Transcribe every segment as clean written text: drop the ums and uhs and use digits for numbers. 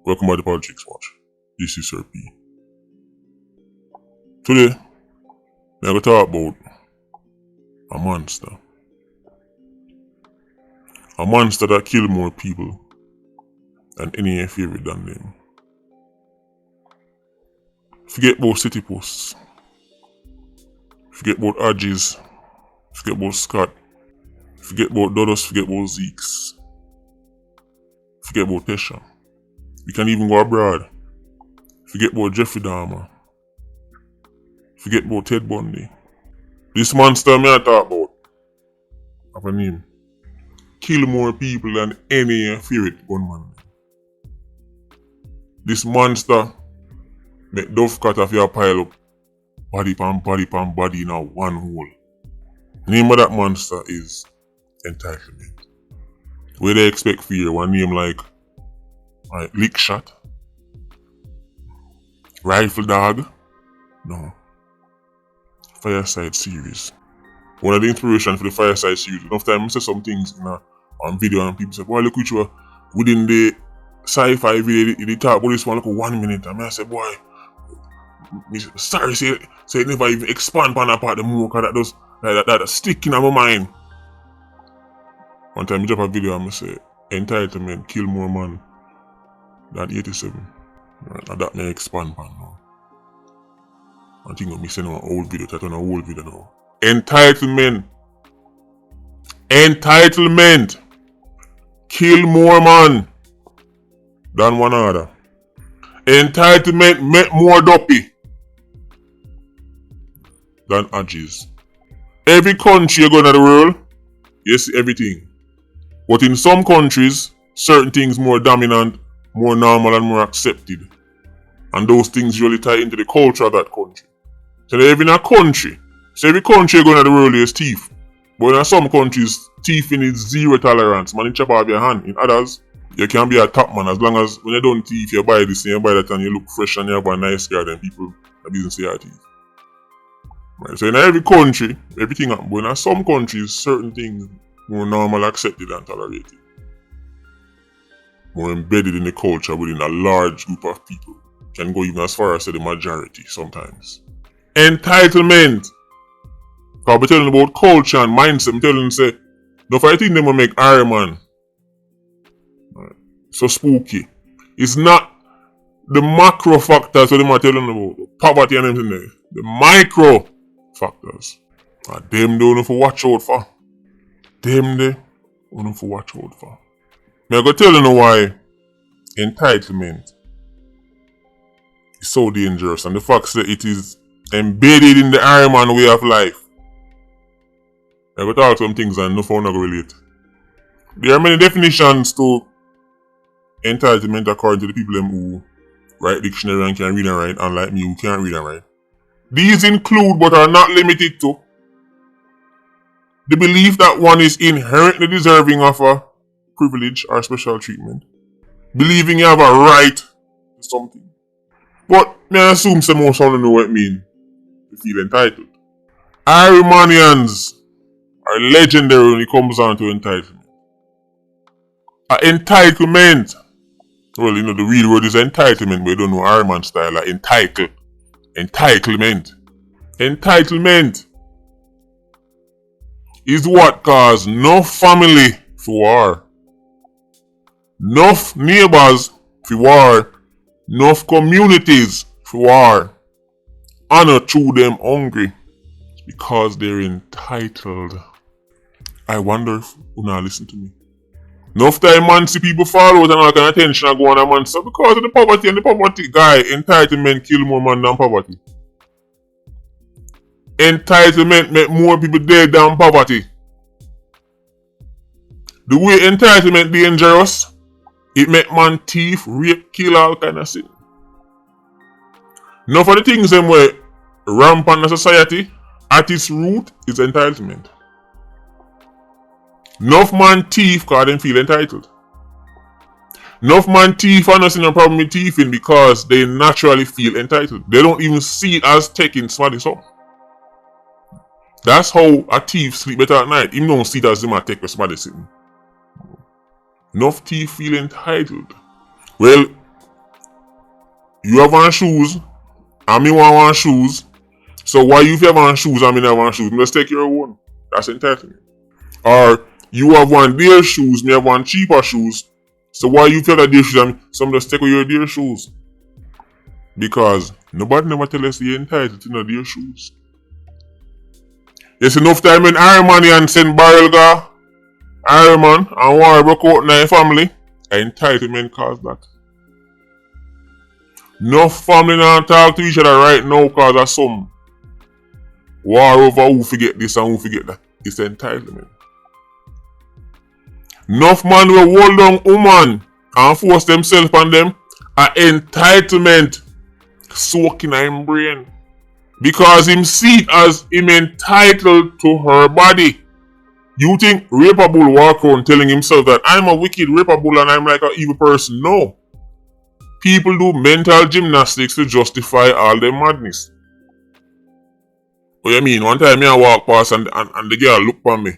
Welcome back to Politricks Watch. This is Sir P. Today, I'm going to talk about a monster. A monster that killed more people than any favorite than them. Forget about city posts. Forget about Adjies. Forget about Scott. Forget about Dudus. Forget about Zeeks. Forget about Tesha. You can even go abroad. Forget about Jeffrey Dahmer. Forget about Ted Bundy. This monster me I talk about have a name. Kill more people than any favorite gunman. This monster make Duff cut off your pile up body pan body in a one hole. Name of that monster is Entitlement. Where they expect for you one name like Lick Shot, Rifle Dog, no. Fireside series. One of the inspiration for the Fireside series. Enough time I say some things on video and people say, boy, look which were within the sci-fi video they talk about this one like 1 minute. And I say, boy, sorry say it never even expand on that part the more because that stick in my mind. One time I drop a video and I say, Entitlement kill more man than 87. Right, that may expand on now. I think I'm missing an old video, that's on an old video now. Entitlement kill more man than one other. Entitlement make more Duppy than Adjies. Every country you go in the world, you see everything. But in some countries, certain things more dominant, more normal and more accepted. And those things really tie into the culture of that country. So they live in a country. So every country you go in the world is thief. But in some countries, thieving is zero tolerance. Man, you chop off your hand. In others, you can be a top man as long as when you don't thief, you buy this and you buy that and you look fresh and you have a nice car, then people are business say you are thief. Right. So in every country, everything happens. But in some countries, certain things more normal, accepted and tolerated. More embedded in the culture within a large group of people. Can go even as far as the majority sometimes. Entitlement. Because I'm telling about culture and mindset. I'm telling them say, no fighting them will make Iron Man. Right. So spooky. It's not the macro factors what I'm telling about. The poverty and everything there. The micro factors. And them they don't for watch out for. Them they don't for watch out for. I'm going to tell you why entitlement is so dangerous and the fact that it is embedded in the Iron Man way of life. I'm going to talk some things and no phone not relate. There are many definitions to entitlement according to the people who write dictionary and can read and write, unlike me who can't read and write. These include but are not limited to the belief that one is inherently deserving of a privilege or special treatment. Believing you have a right to something. But I assume some more someone know what it means to feel entitled. Iromanians are legendary when it comes down to entitlement. Entitlement. Well, you know the real word is entitlement, but you don't know Ironman style. Like entitlement. Entitlement is what caused no family for war. Enough neighbors for war, enough communities for war. Honor through them hungry because they're entitled. I wonder if you not listen to me. Enough time man see people fall out and all kind of attention and go on a man so because of the poverty and the poverty guy, entitlement kill more man than poverty. Entitlement make more people dead than poverty. The way entitlement dangerous, it make man thief, rape, kill, all kind of sin. Now for the things them way rampant in the society, at its root is entitlement. Enough man thief because they feel entitled. Enough man thief and not see no problem with thieving because they naturally feel entitled. They don't even see it as taking somebody's up. That's how a thief sleep better at night. He don't see it as him a take with somebody sitting. Enough thief feel entitled. Well, You have on shoes, and me want one shoes. So why you have on shoes and me not want shoes? Let's take your own. That's entitlement. Or you have one dear shoes, me have one cheaper shoes. So why you feel that dear shoes and some just take with your dear shoes? Because nobody never tell us you're entitled to no dear shoes. Yes, enough time when Iron Man and send barrel go Iron Man and war broke out in their family. Entitlement cause that. No family not talk to each other right now cause of some war over who forget this and who forget that. It's entitlement. Enough man will hold down woman and force themselves on them. A entitlement soaking in brain. Because him see it as him entitled to her body. You think Rapeable walk around telling himself that I'm a wicked Rapeable and I'm like an evil person? No. People do mental gymnastics to justify all their madness. What you mean? One time I walk past and the girl look on me.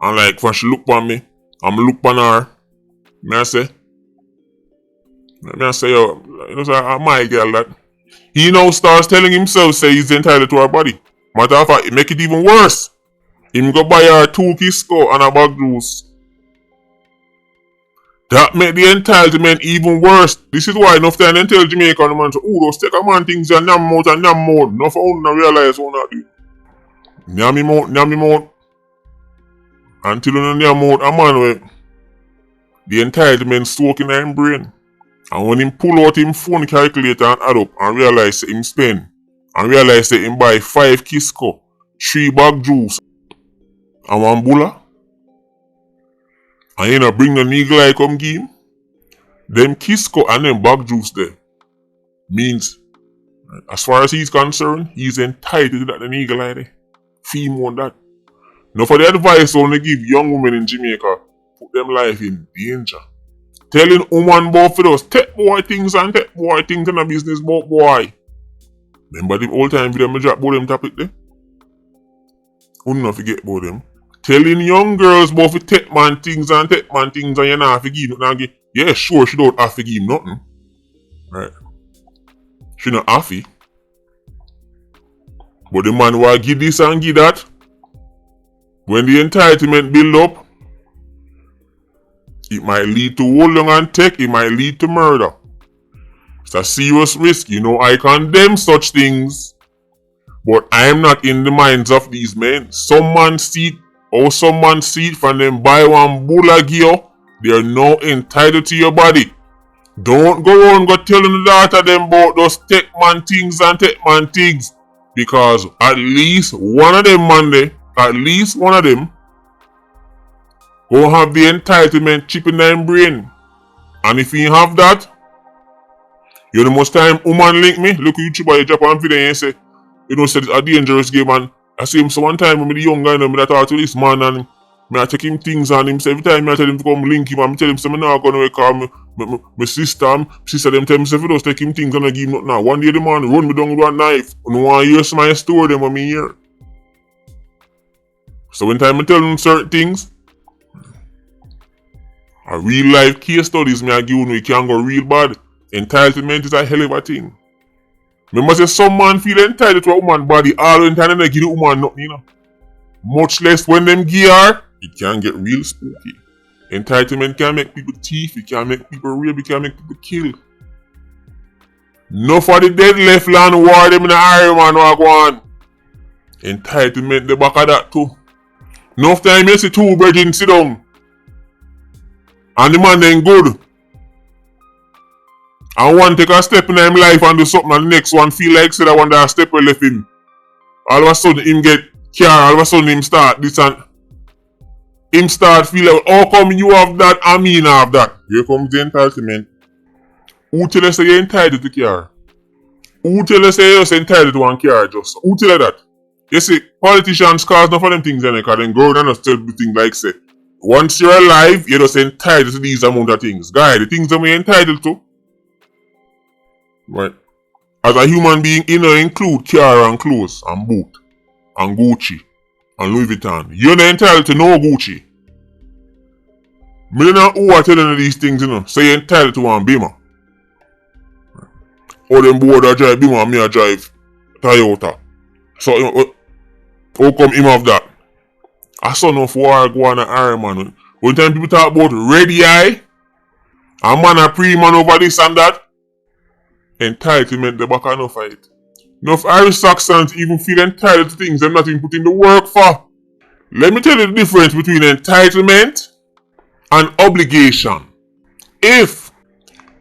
And like when she look on me, I'm look on her. I say, yo, you know, say, my girl that. He now starts telling himself say he's entitled to her body. Matter of fact, it make it even worse. Him go buy her 2 Kisco and a bag juice. That make the entitlement even worse. This is why enough time they tell Jamaica and the man say, oh, those take a man things and nyam mouth and nyam mouth. Enough of them realize what not do. Nyam mouth. Until you nyam mouth a man way. The entitlement soaking in his brain. And when him pull out him phone calculator and add up and realize him spend. And realize that him buy 5 Kisco, 3 bag juice, and 1 bulla. And you know bring the nigga like come give him. Them Kisco and them bag juice there means, as far as he's concerned, he's entitled to that the nigga like there. Fee more that. Now for the advice I want to give young women in Jamaica, put them life in danger. Telling woman both for those take boy things and take boy things in a business about boy. Remember the old time video me drop about them topic there? Who not forget about them. Telling young girls both for take man things and you not have to give nothing. Yeah, sure, she don't have to give nothing. Right. She not have to. But the man will give this and give that. When the entitlement build up, it might lead to hold on and take, it might lead to murder. It's a serious risk, you know, I condemn such things. But I am not in the minds of these men. Some man see it from them buy one bulla gear, they are now entitled to your body. Don't go on go telling the daughter them about those take man things and take man things. Because at least one of them Monday, at least one of them go have the entitlement chip in their brain. And if you have that, you know most time woman link me, look at YouTube or you drop on video and say, you know, say it's a dangerous game. And I see him so one time when the young guy, I talk to this man and I take him things on him. So every time I tell him to come link him, I tell him, so I'm not going to call my sister them tell me, if he does take him things and I give him nothing now. One day the man run me down with a knife and want to hear my story them when me hear. So when time I tell him certain things, a real life case studies me I give you, it can go real bad. Entitlement is a hell of a thing. Remember say some man feel entitled to a woman body all the time and they give the woman nothing, you know. Much less when them give her, it can get real spooky. Entitlement can make people thief, it can make people rape, it can make people kill. No for the dead left land war them in the Iron Man walk on. Entitlement the back of that too. Enough time you see 2 brethren sit down. And the man then good. And one take a step in his life and do something and the next one feel like say that one that step will left him. All of a sudden him get care, all of a sudden him start this and him start feel like, how come you have that and me not have that? Here comes the entitlement. Who tell us you're entitled to care? Who tell us you're entitled to one care just? Who tell you that? You see, politicians cause enough of them things in because then go down and tell the thing like say, once you're alive, you're just entitled to these amount of things. Guy, the things that we're entitled to, right? As a human being, you know, include car and clothes and boot and Gucci and Louis Vuitton. You're not entitled to no Gucci. Me don't know who are telling you these things, you know. So you're entitled to one Beamer. Or them board a drive Beamer and me a drive Toyota. So how come him have that? I saw enough war go on a Iron Man. One time people talk about ready eye, a man a pre-man over this and that. Entitlement the back enough of it. Enough Irish Saxons even feel entitled to things they're not even putting the work for. Let me tell you the difference between entitlement and obligation. If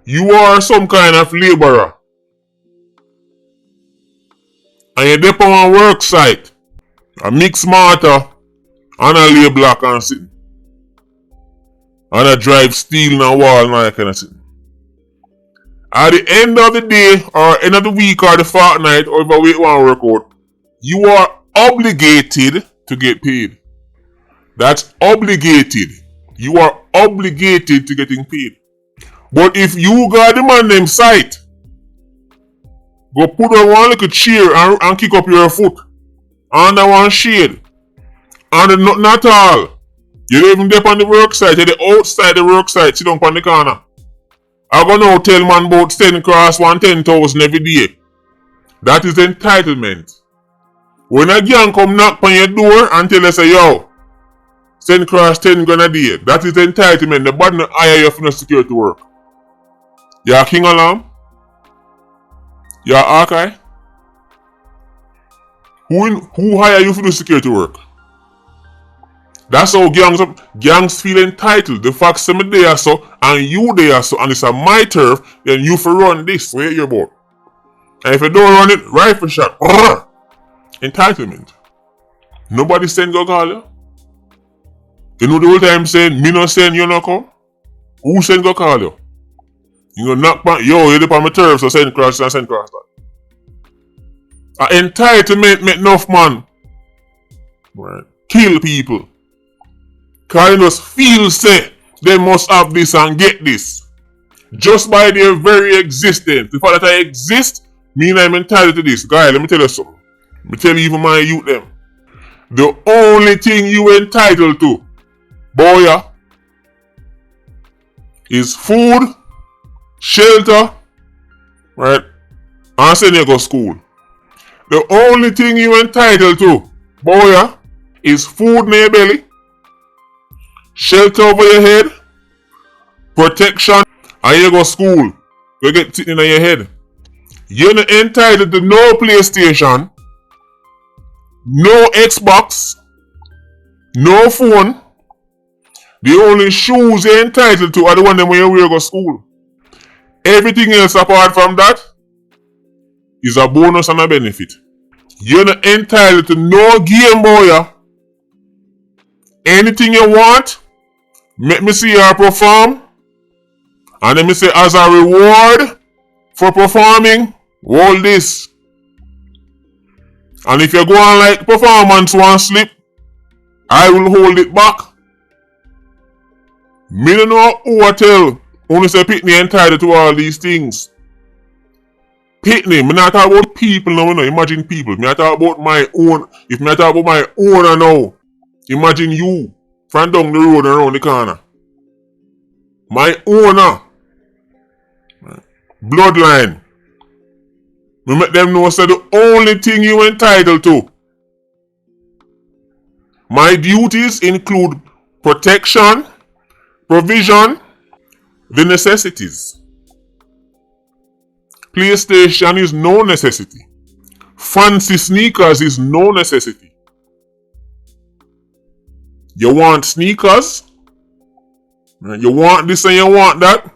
you are some kind of laborer and you're there on a work site, a mix mortar and a lay block and sitting, and a drive steel and a wall and all that kind of thing. At the end of the day, or end of the week, or the fortnight, or if I wait one work out, you are obligated to get paid. That's obligated. You are obligated to getting paid. But if you got the man them site, go put on one little chair and kick up your foot under one shade, and nothing at all. You don't even dip on the work site, you're the outside the work site, sit down on the corner. I'm gonna now tell man about 10 cross 110,000 every day. That is entitlement. When a gang come knock on your door and tell you say, yo, 10 cross 10 grand a day, that is entitlement. The bad not hire you for no security work. You're a King Alarm? You're a Archive? Who hire you for the security work? That's how gangs feel entitled. The fact some they are so and you they are so and it's a my turf, then you for run this. Where you about? And if you don't run it, rifle shot. Entitlement. Nobody send go call you. You know the whole time saying me no send you no come? Who send go call you? You gonna knock back, yo, you're on my turf, so send cross and send cross that. Entitlement make enough man. Right. Kill people. Cause you just feel say they must have this and get this. Just by their very existence. The fact that I exist, mean I'm entitled to this. Guy, let me tell you something. Let me tell you even my youth them. The only thing you entitled to, boy, is food, shelter, right? And send you go school. The only thing you entitled to, boy, is food in your belly, shelter over your head, protection, and you go school. You get sitting on your head. You're not entitled to no PlayStation, no Xbox, no phone. The only shoes you're entitled to are the one when you wear go school. Everything else apart from that is a bonus and a benefit. You're not entitled to no Game Boy. Anything you want, make me see you perform. And let me say as a reward for performing, hold this. And if you go on like performance one slip, I will hold it back. Me don't know who I tell. Only say Pitney entitled to all these things. Pitney, me not talk about people now, imagine people. Me not talk about my own. If me not talk about my owner now, imagine you from down the road and around the corner. My owner. Bloodline. Me make them know say the only thing you entitled to. My duties include protection, provision, the necessities. PlayStation is no necessity. Fancy sneakers is no necessity. You want sneakers? You want this and you want that?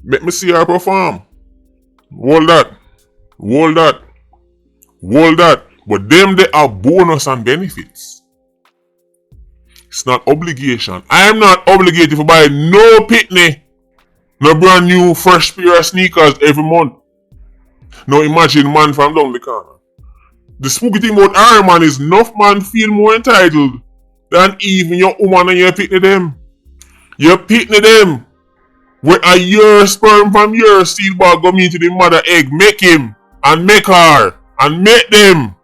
Let me see her perform. Hold that. Hold that. Hold that. But them they are bonus and benefits. It's not obligation. I am not obligated to buy no Pitney, no brand new fresh pair of sneakers every month. Now imagine man from down the corner. The spooky thing about Iron Man is enough man feel more entitled than even your woman and your Pitney them. Your Pitney them. Where a your sperm from your seed bag go into the mother egg, make him and make her and make them.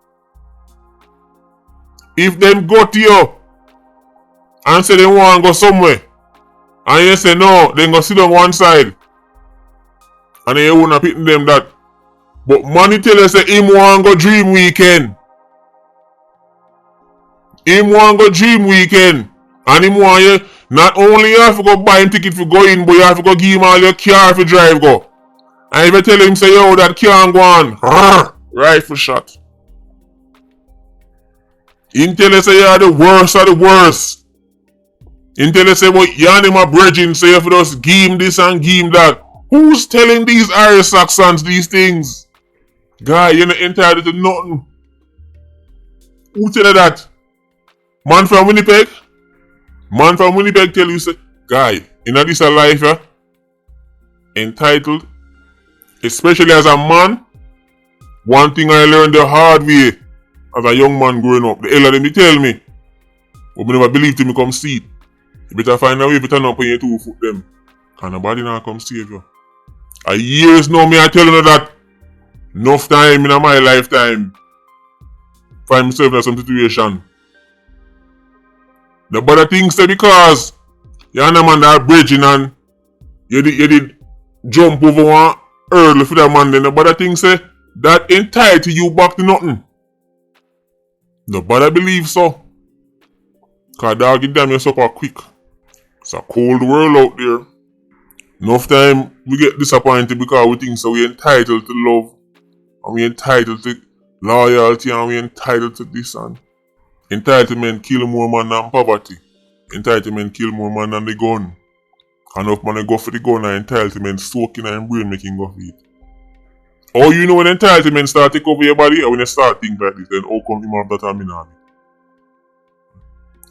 If them go to you and say they want to go somewhere, and you say no, then go sit on one side, and then you wanna Pitney them that But money tell us that him want go dream weekend. Him want go dream weekend. And him want you, not only you have to go buy him ticket for go in, but you have to go give him all your car for drive go. And if you tell him say, yo, that can't go on, rifle shot. Him tell us say you're the worst of the worst. Him tell us say, but you and him a bridging, so you have to just give him this and give him that. Who's telling these Irish Saxons these things? Guy, you're not entitled to nothing. Who tell you that? Man from Winnipeg? Man from Winnipeg tell you, say, guy, in this life, entitled, especially as a man, one thing I learned the hard way as a young man growing up. The elder them tell me, but I never believe till me come see it. You better find a way to turn up on your 2 foot them. And nobody now come save you. A years now me I tell you that enough time in my lifetime find myself in some situation. The better thing say because you and a man that bridging and you did jump over one hurdle for that man, then the better thing say that entitle you back to nothing. Nobody believe so. Cause dog you damn your supper quick. It's a cold world out there. Enough time we get disappointed because we think so we entitled to love and we entitled to loyalty and we entitled to this and entitlement kill more man than poverty. Entitlement kill more man than the gun. Enough man go for the gun and entitlement soaking and brain making go for it. Or you know when entitlement start to take over your body or when you start thinking like this, then how come you have that and me not?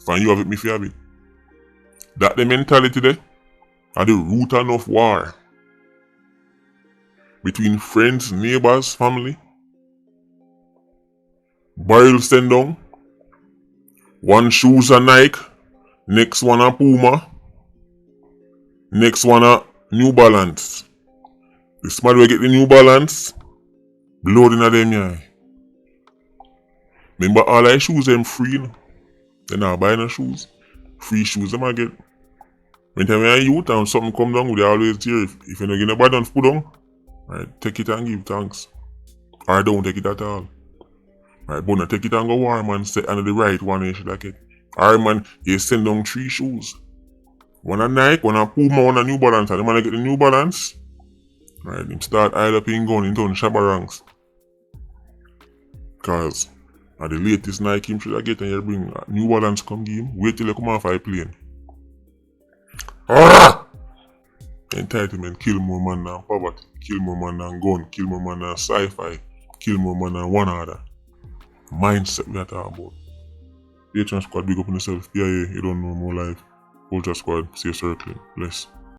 Find you have it, me fi have it. That the mentality there are the root of war. Between friends, neighbors, family. Barrel stand down. One shoes a Nike, next one a Puma, next one a New Balance. If somebody will get the New Balance, blood in them eye. Remember all I shoes them free no? They not buy no shoes. Free shoes them I get. When time when you youth and something come down, we always tear. If you don't get nobody done put down, right, take it and give thanks. Or don't take it at all. Right, but not take it and go war man say under the right one you should like it. Alright man, you send down 3 shoes. One a Nike, one a Puma, one a New Balance. And the man get the New Balance. Right, him start idle up in gun into Shabba ranks. Cause at the latest Nike him should have get and you bring New Balance come give him. Wait till you come off a plane. Entitlement kill more man than poverty, kill more man than gun, kill more man than sci-fi, kill more man than one other. Mindset we are talking about. Patreon squad, big up on yourself. Yeah, you don't know more life. Ultra squad, stay circling. Bless.